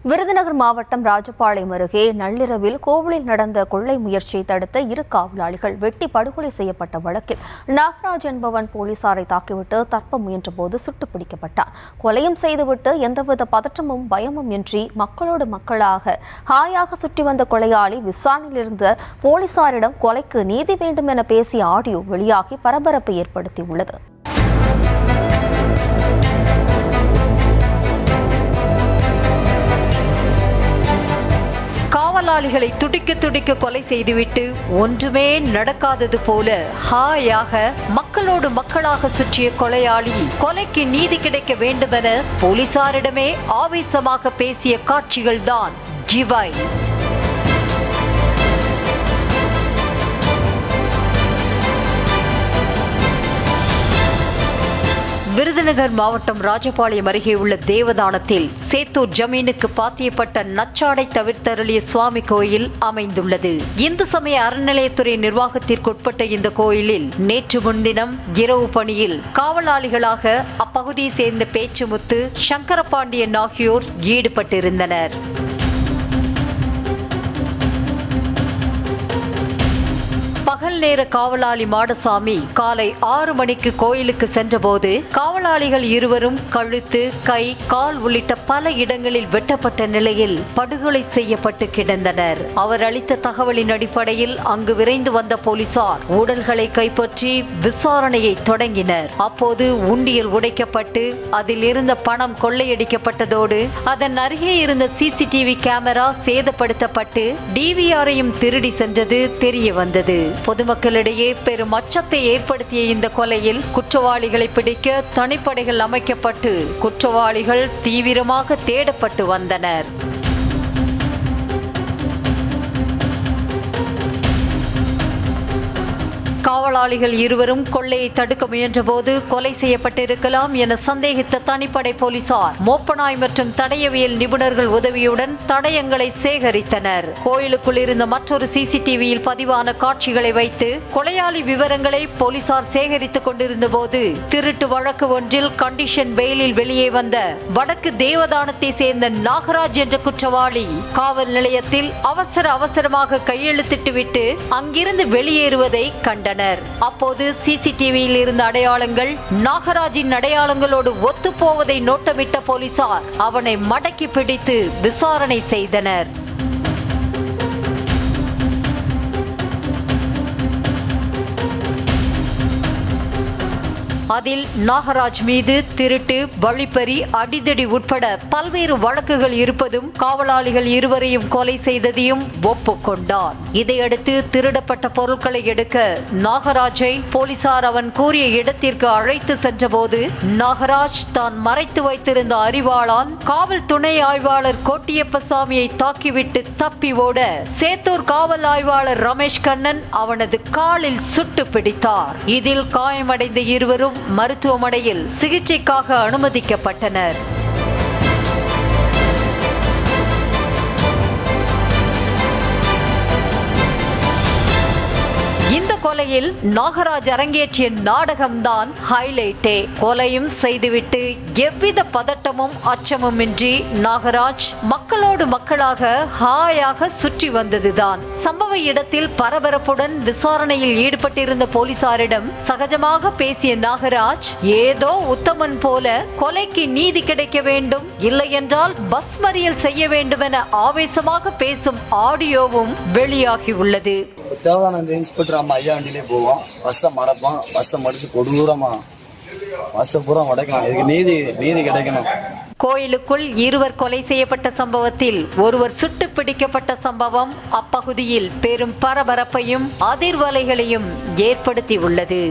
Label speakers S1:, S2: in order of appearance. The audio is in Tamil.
S1: விருதுநகர் மாவட்டம் ராஜபாளையம் அருகே நள்ளிரவில் கோவிலில் நடந்த கொள்ளை முயற்சியை தடுத்த 2 காவலாளிகள் வெட்டி படுகொலை செய்யப்பட்ட வழக்கில் நாகராஜ் என்பவன் போலீசாரை தாக்கிவிட்டு தப்ப முயன்றபோது சுட்டுப் பிடிக்கப்பட்டார். கொலையும் செய்துவிட்டு எந்தவித பதற்றமும் பயமும் இன்றி மக்களோடு மக்களாக ஹாயாக சுற்றி வந்த கொலையாளி விசாரணையில் இருந்த போலீசாரிடம் கொலைக்கு நீதி வேண்டும் என பேசிய ஆடியோ வெளியாகி பரபரப்பை ஏற்படுத்தியுள்ளது.
S2: காவலாளிகளை துடிக்க துடிக்க கொலை செய்துவிட்டு ஒன்றுமே நடக்காதது போல ஹாயாக மக்களோடு மக்களாக சுற்றிய கொலையாளி கொலைக்கு நீதி கிடைக்க வேண்டுமென போலீசாரிடமே ஆவேசமாக பேசிய காட்சிகள்தான் இவை. விருதுநகர் மாவட்டம் ராஜபாளையம் அருகே உள்ள தேவதானத்தில் சேத்தூர் ஜமீனுக்கு பாத்தியப்பட்ட நச்சாடை தவிர்த்தருளிய சுவாமி கோயில் அமைந்துள்ளது. இந்து சமய அறநிலையத்துறை நிர்வாகத்திற்குட்பட்ட இந்த கோயிலில் நேற்று முன்தினம் இரவு பணியில் காவலாளிகளாக அப்பகுதியை சேர்ந்த பேச்சுமுத்து, சங்கரபாண்டியன் ஆகியோர் ஈடுபட்டிருந்தனர். பகல் நேர காவலாளி மாடசாமி காலை 6 மணிக்கு கோயிலுக்கு சென்றபோது காவலாளிகள் இருவரும் கழுத்து, கை, கால் உள்ளிட்ட பல இடங்களில் வெட்டப்பட்ட நிலையில் படுகொலை செய்யப்பட்டு கிடந்தனர். அவர் அளித்த தகவலின் அடிப்படையில் அங்கு விரைந்து வந்த போலீசார் உடல்களை கைப்பற்றி விசாரணையை தொடங்கினர். அப்போது உண்டியல் உடைக்கப்பட்டு அதில் இருந்த பணம் கொள்ளையடிக்கப்பட்டதோடு அதன் அருகே இருந்த சிசிடிவி கேமரா சேதப்படுத்தப்பட்டு டிவிஆரையும் திருடி சென்றது தெரிய வந்தது. பொதுமக்களிடையே பெரும் அச்சத்தை ஏற்படுத்திய இந்த கொலையில் குற்றவாளிகளை பிடிக்க தனிப்படைகள் அமைக்கப்பட்டு குற்றவாளிகள் தீவிரமாக தேடப்பட்டு வந்தனர். காவலாளிகள் இருவரும் கொள்ளையை தடுக்க முயன்றபோது கொலை செய்யப்பட்டிருக்கலாம் என சந்தேகித்த தனிப்படை போலீசார் மோப்பனாய் மற்றும் தடயவியல் நிபுணர்கள் உதவியுடன் தடயங்களை சேகரித்தனர். கோயிலுக்குள் இருந்த மற்றொரு சிசிடிவியில் பதிவான காட்சிகளை வைத்து கொலையாளி விவரங்களை போலீசார் சேகரித்துக் கொண்டிருந்த போது திருட்டு வழக்கு ஒன்றில் கண்டிஷன் பெயிலில் வெளியே வந்த வடக்கு தேவதானத்தை சேர்ந்த நாகராஜ் என்ற குற்றவாளி காவல் நிலையத்தில் அவசரமாக கையெழுத்திட்டுவிட்டு அங்கிருந்து வெளியேறுவதை கண்டனர். அப்போது சிசிடிவியில் இருந்த அடையாளங்கள் நாகராஜின் அடையாளங்களோடு ஒத்துப்போவதை நோட்டமிட்ட போலீசார் அவனை மடக்கி பிடித்து விசாரணை செய்தனர். அதில் நாகராஜ் மீது திருட்டு, வழிப்பறி, அடிதடி உட்பட பல்வேறு வழக்குகள் இருப்பதும் காவலாளிகள் இருவரையும் கொலை செய்ததையும் ஒப்புக்கொண்டார். இதையடுத்து திருடப்பட்ட பொருட்களை எடுக்க நாகராஜை போலீசார் அவன் கூறிய இடத்திற்கு அழைத்து சென்றபோது நாகராஜ் தான் மறைத்து வைத்திருந்த அரிவாளால் காவல் துணை ஆய்வாளர் கோட்டியப்பசாமியை தாக்கிவிட்டு தப்பி ஓட சேத்தூர் காவல் ஆய்வாளர் ரமேஷ் கண்ணன் அவனது காலில் சுட்டு பிடித்தார். இதில் காயமடைந்த இருவரும் மருத்துவமனையில் சிகிச்சைக்காக அனுமதிக்கப்பட்டனர். இந்த கொலையில் நாகராஜ் அரங்கேற்றிய நாடகம்தான் ஹைலைட்டே. கொலையும் செய்துவிட்டு எவ்வித பதட்டமும் அச்சமும் இன்றி நாகராஜ் மக்களோடு மக்களாக ஹாயாக சுற்றி வந்ததுதான். சம்பவ இடத்தில் பரபரப்புடன் விசாரணையில் ஈடுபட்டிருந்த போலீசாரிடம் சகஜமாக பேசிய நாகராஜ் ஏதோ உத்தமன் போல கொலைக்கு நீதி கிடைக்க வேண்டும், இல்லை என்றால் பஸ் மறியல் செய்ய வேண்டும் என ஆவேசமாக பேசும் ஆடியோவும் வெளியாகியுள்ளது.
S3: ஐயா வண்டியிலே போவோம், பஸ்ஸை மறப்போம், பஸ்ஸை மடிச்சு கொடூரமா பஸ்ஸை பூரா உடைக்கலாம். இதுக்கு நீதி கிடைக்கணும்.
S2: கோயிலுக்குள் இருவர் கொலை செய்யப்பட்ட சம்பவத்தில் ஒருவர் சுட்டு பிடிக்கப்பட்ட சம்பவம் அப்பகுதியில் பெரும் பரபரப்பையும் அதிர்வலைகளையும் ஏற்படுத்தி உள்ளது.